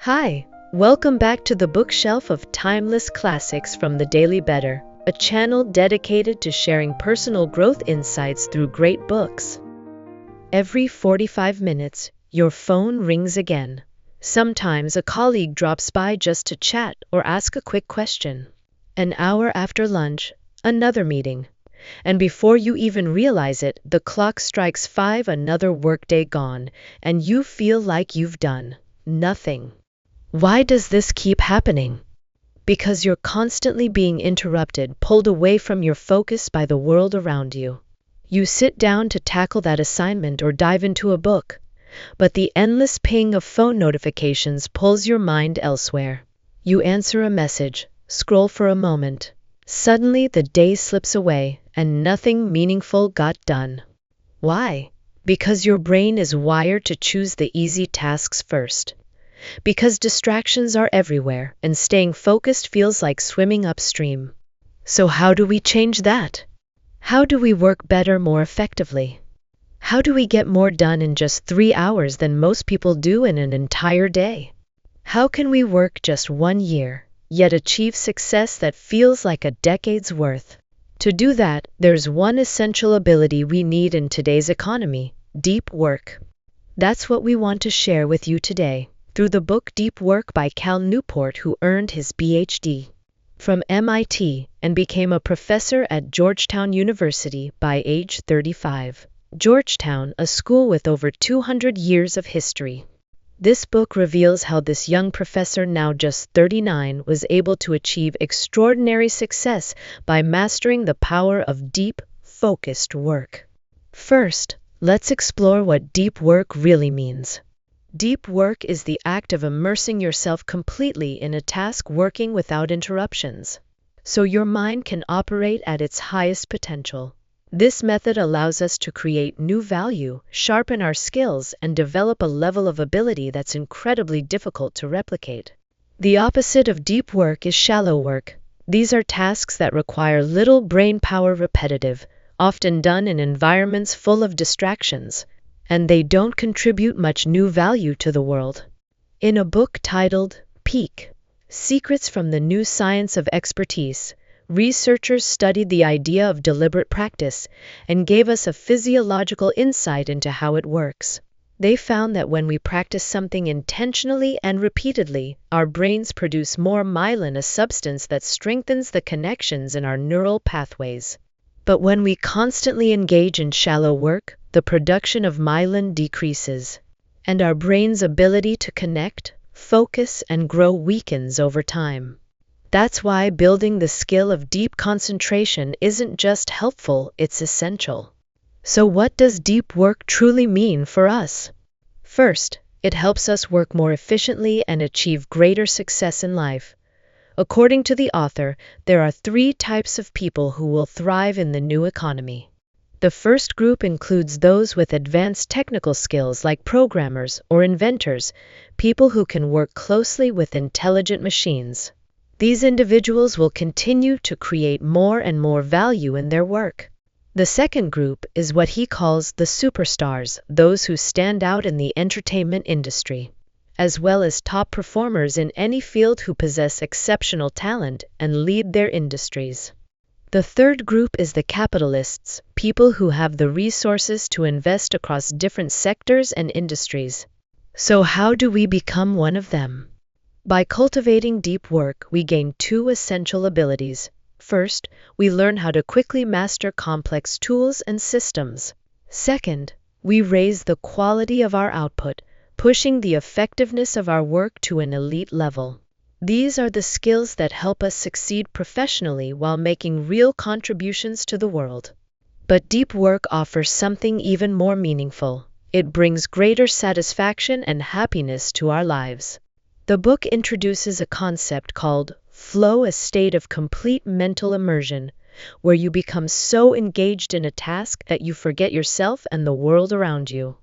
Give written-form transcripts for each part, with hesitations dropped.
Hi, welcome back to the bookshelf of timeless classics from the Daily Better, a channel dedicated to sharing personal growth insights through great books. Every 45 minutes, your phone rings again. Sometimes a colleague drops by just to chat or ask a quick question. An hour after lunch, another meeting. And before you even realize it, the clock strikes 5, another workday gone, and you feel like you've done nothing. Why does this keep happening? Because you're constantly being interrupted, pulled away from your focus by the world around you. You sit down to tackle that assignment or dive into a book, but the endless ping of phone notifications pulls your mind elsewhere. You answer a message, scroll for a moment. Suddenly the day slips away and nothing meaningful got done. Why? Because your brain is wired to choose the easy tasks first. Because distractions are everywhere and staying focused feels like swimming upstream. So how do we change that? How do we work better, more effectively? How do we get more done in just 3 hours than most people do in an entire day? How can we work just 1 year, yet achieve success that feels like a decade's worth? To do that, there's one essential ability we need in today's economy: deep work. That's what we want to share with you today, through the book Deep Work by Newport, who earned his PhD from MIT and became a professor at Georgetown University by age 35. Georgetown, a school with over 200 years of history. This book reveals how this young professor, now just 39, was able to achieve extraordinary success by mastering the power of deep, focused work. First, let's explore what deep work really means. Deep work is the act of immersing yourself completely in a task, working without interruptions, so your mind can operate at its highest potential. This method allows us to create new value, sharpen our skills, and develop a level of ability that's incredibly difficult to replicate. The opposite of deep work is shallow work. These are tasks that require little brain power, repetitive, often done in environments full of distractions, and they don't contribute much new value to the world. In a book titled Peak: Secrets from the New Science of Expertise, researchers studied the idea of deliberate practice and gave us a physiological insight into how it works. They found that when we practice something intentionally and repeatedly, our brains produce more myelin, a substance that strengthens the connections in our neural pathways. But when we constantly engage in shallow work, the production of myelin decreases, and our brain's ability to connect, focus, and grow weakens over time. That's why building the skill of deep concentration isn't just helpful, it's essential. So what does deep work truly mean for us? First, it helps us work more efficiently and achieve greater success in life. According to the author, there are 3 types of people who will thrive in the new economy. The first group includes those with advanced technical skills like programmers or inventors, people who can work closely with intelligent machines. These individuals will continue to create more and more value in their work. The second group is what he calls the superstars, those who stand out in the entertainment industry, as well as top performers in any field who possess exceptional talent and lead their industries. The third group is the capitalists, people who have the resources to invest across different sectors and industries. So how do we become one of them? By cultivating deep work, we gain 2 essential abilities. First, we learn how to quickly master complex tools and systems. Second, we raise the quality of our output, pushing the effectiveness of our work to an elite level. These are the skills that help us succeed professionally while making real contributions to the world. But deep work offers something even more meaningful. It brings greater satisfaction and happiness to our lives. The book introduces a concept called flow, a state of complete mental immersion, where you become so engaged in a task that you forget yourself and the world around you.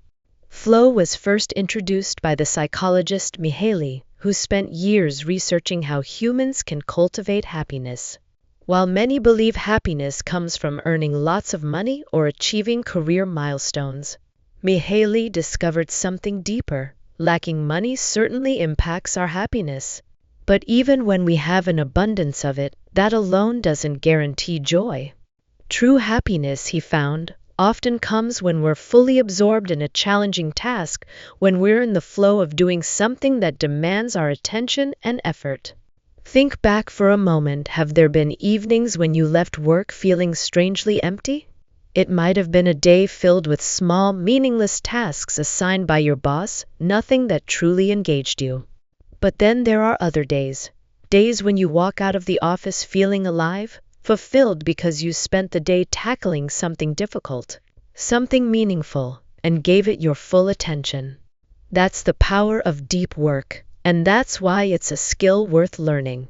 Flow was first introduced by the psychologist Mihaly, who spent years researching how humans can cultivate happiness. While many believe happiness comes from earning lots of money or achieving career milestones, Mihaly discovered something deeper. Lacking money certainly impacts our happiness. But even when we have an abundance of it, that alone doesn't guarantee joy. True happiness, he found, often comes when we're fully absorbed in a challenging task, when we're in the flow of doing something that demands our attention and effort. Think back for a moment. Have there been evenings when you left work feeling strangely empty? It might have been a day filled with small, meaningless tasks assigned by your boss, nothing that truly engaged you. But then there are other days. Days when you walk out of the office feeling alive, fulfilled because you spent the day tackling something difficult, something meaningful, and gave it your full attention. That's the power of deep work, and that's why it's a skill worth learning.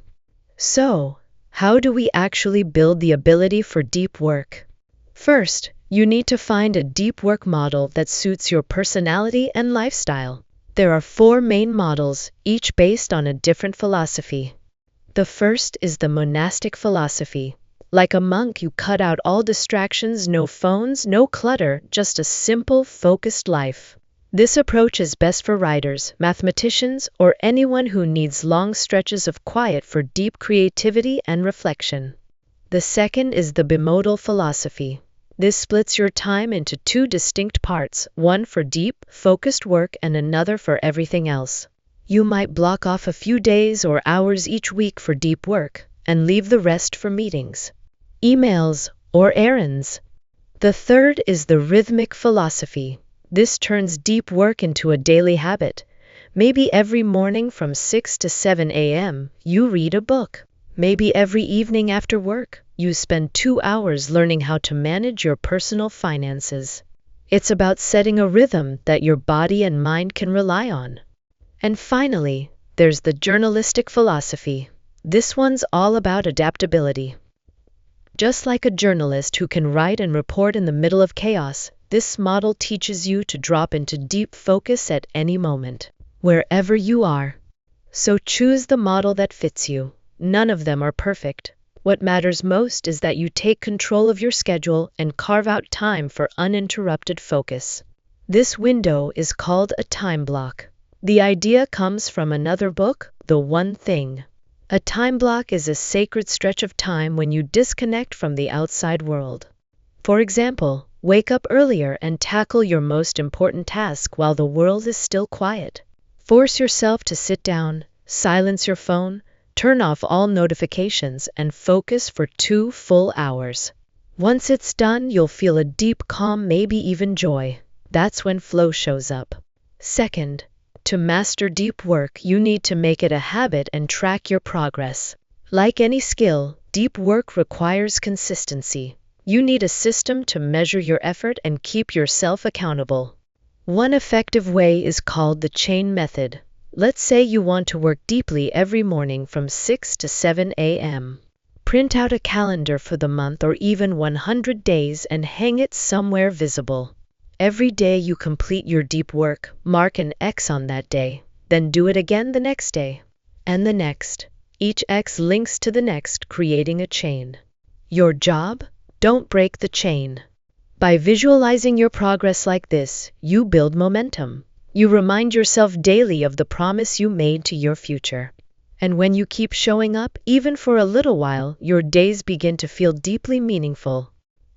So, how do we actually build the ability for deep work? First, you need to find a deep work model that suits your personality and lifestyle. There are 4 main models, each based on a different philosophy. The first is the monastic philosophy. Like a monk, you cut out all distractions, no phones, no clutter, just a simple, focused life. This approach is best for writers, mathematicians, or anyone who needs long stretches of quiet for deep creativity and reflection. The second is the bimodal philosophy. This splits your time into 2 distinct parts, one for deep, focused work and another for everything else. You might block off a few days or hours each week for deep work, and leave the rest for meetings, emails, or errands. The third is the rhythmic philosophy. This turns deep work into a daily habit. Maybe every morning from 6 to 7 a.m., you read a book. Maybe every evening after work, you spend 2 hours learning how to manage your personal finances. It's about setting a rhythm that your body and mind can rely on. And finally, there's the journalistic philosophy. This one's all about adaptability. Just like a journalist who can write and report in the middle of chaos, this model teaches you to drop into deep focus at any moment, wherever you are. So choose the model that fits you. None of them are perfect. What matters most is that you take control of your schedule and carve out time for uninterrupted focus. This window is called a time block. The idea comes from another book, The One Thing. A time block is a sacred stretch of time when you disconnect from the outside world. For example, wake up earlier and tackle your most important task while the world is still quiet. Force yourself to sit down, silence your phone, turn off all notifications, and focus for 2 full hours. Once it's done, you'll feel a deep calm, maybe even joy. That's when flow shows up. Second, to master deep work, you need to make it a habit and track your progress. Like any skill, deep work requires consistency. You need a system to measure your effort and keep yourself accountable. One effective way is called the chain method. Let's say you want to work deeply every morning from 6 to 7 a.m. Print out a calendar for the month or even 100 days and hang it somewhere visible. Every day you complete your deep work, mark an X on that day, then do it again the next day, and the next. Each X links to the next, creating a chain. Your job? Don't break the chain. By visualizing your progress like this, you build momentum. You remind yourself daily of the promise you made to your future. And when you keep showing up, even for a little while, your days begin to feel deeply meaningful.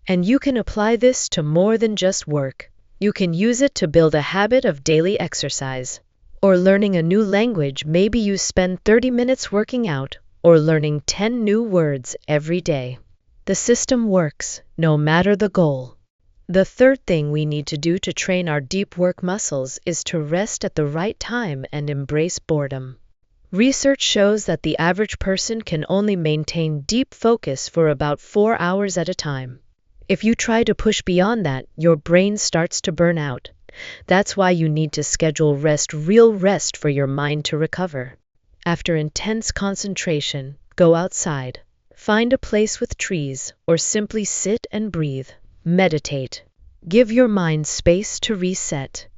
And you can apply this to more than just work. You can use it to build a habit of daily exercise. Or learning a new language. Maybe you spend 30 minutes working out, or learning 10 new words every day. The system works, no matter the goal. The third thing we need to do to train our deep work muscles is to rest at the right time and embrace boredom. Research shows that the average person can only maintain deep focus for about 4 hours at a time. If you try to push beyond that, your brain starts to burn out. That's why you need to schedule rest, real rest, for your mind to recover. After intense concentration, go outside. Find a place with trees, or simply sit and breathe. Meditate. Give your mind space to reset.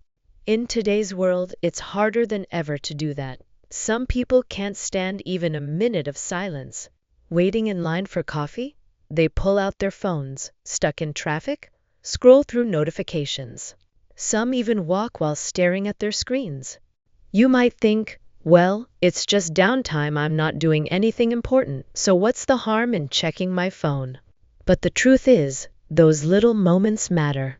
In today's world, it's harder than ever to do that. Some people can't stand even a minute of silence. Waiting in line for coffee? They pull out their phones. Stuck in traffic? Scroll through notifications. Some even walk while staring at their screens. You might think, well, it's just downtime, I'm not doing anything important, so what's the harm in checking my phone? But the truth is, those little moments matter.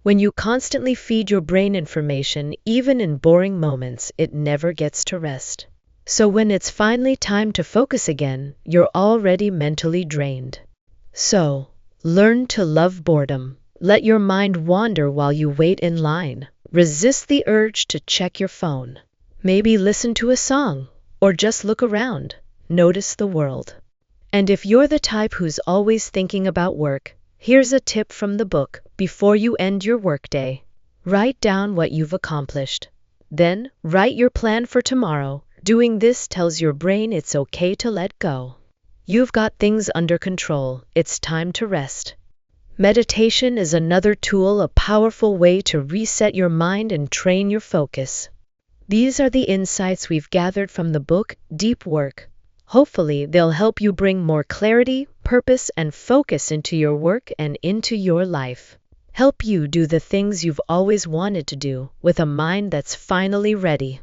When you constantly feed your brain information, even in boring moments, it never gets to rest. So when it's finally time to focus again, you're already mentally drained. So, learn to love boredom. Let your mind wander while you wait in line. Resist the urge to check your phone. Maybe listen to a song, or just look around. Notice the world. And if you're the type who's always thinking about work, here's a tip from the book. Before you end your workday, write down what you've accomplished. Then, write your plan for tomorrow. Doing this tells your brain it's okay to let go. You've got things under control. It's time to rest. Meditation is another tool, a powerful way to reset your mind and train your focus. These are the insights we've gathered from the book, Deep Work. Hopefully, they'll help you bring more clarity, purpose, and focus into your work and into your life. Help you do the things you've always wanted to do with a mind that's finally ready.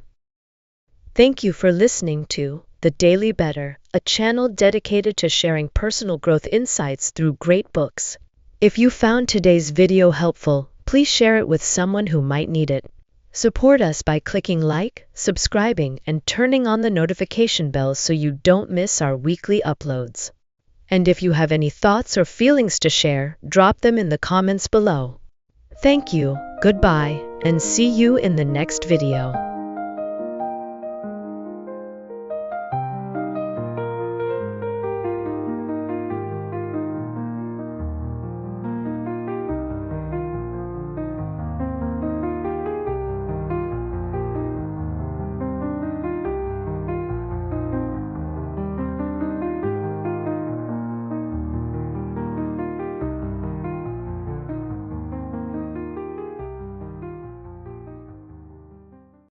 Thank you for listening to The Daily Better, a channel dedicated to sharing personal growth insights through great books. If you found today's video helpful, please share it with someone who might need it. Support us by clicking like, subscribing, and turning on the notification bell so you don't miss our weekly uploads. And if you have any thoughts or feelings to share, drop them in the comments below. Thank you, goodbye, and see you in the next video.